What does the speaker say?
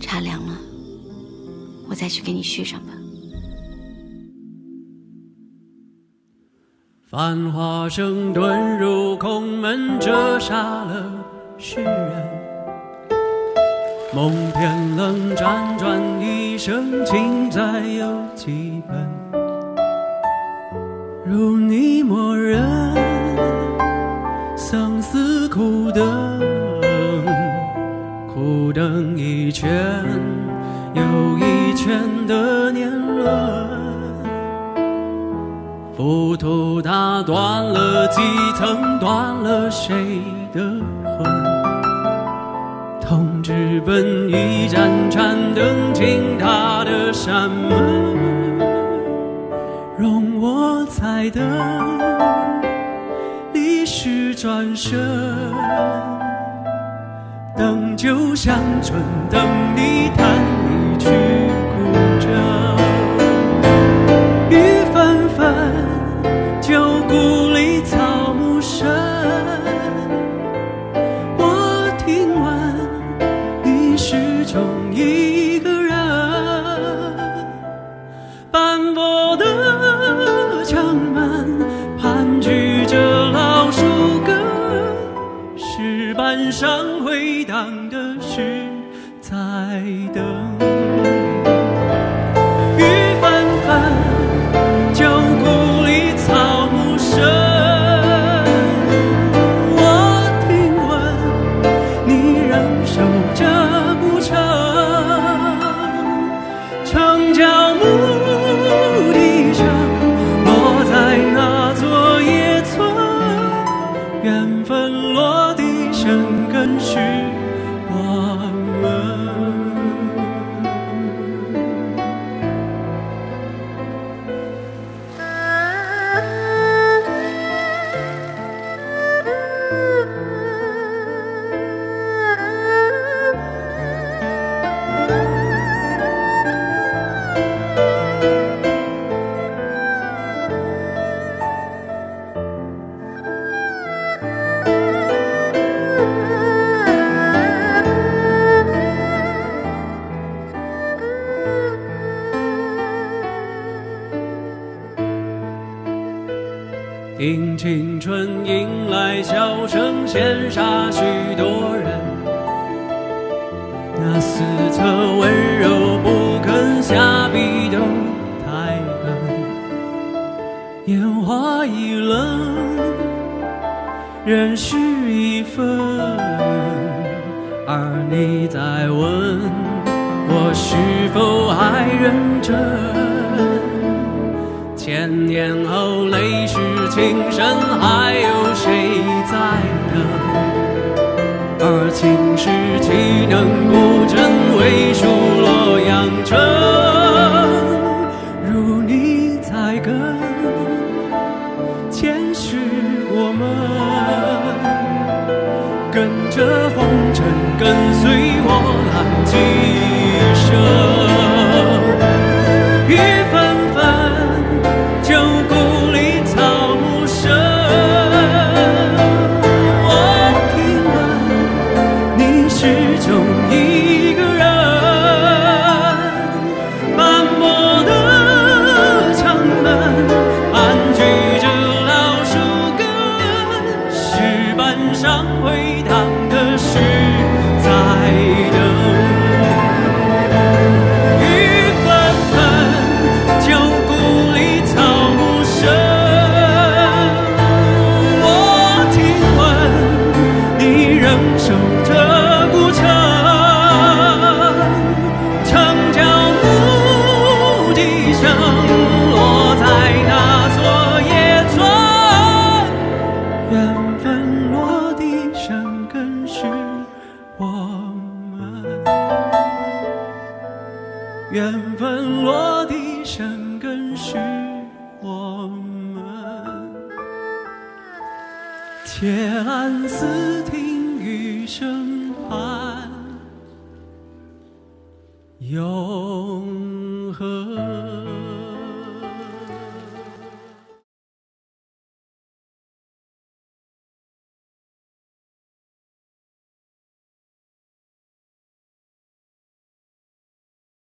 茶凉了，我再去给你续上吧。繁华声遁入空门，折煞了世人。梦偏冷，辗转一生，情债有几本？如你默认，相思苦等，苦等一圈又一圈的年轮。浮屠它断了几层，断了谁的魂？痛直奔一盏盏灯，进他的山门，容我再等，历史转身，等酒香醇，等你弹一曲古筝。雨纷纷，旧故里草木深，我听闻你始终一个人，斑驳的墙门盘踞着老树根，石板上回荡的是在等。雨纷纷，旧故里草木深，我听闻你仍守着古城，城郊牧笛声落在那座野村，缘分落地生根是我们。听青春迎来笑声，羡煞许多人。那四侧温柔不肯下笔都太狠，烟花易冷，人事已分，而你在问我是否还认真。千年后泪湿情深，还有谁在等？而情是岂能不真，为数洛阳城。如你在跟，前世我们跟着红尘，跟随我浪几生。雨纷纷，旧故里草木深，我听闻你始终一个人，斑驳的墙门盘踞着老树根，石板上回荡的是在等。守着古城，城郊牧笛声落在那座野村，缘分落地生根是我们，缘分落地生根是我们。且安思听雨声盼，有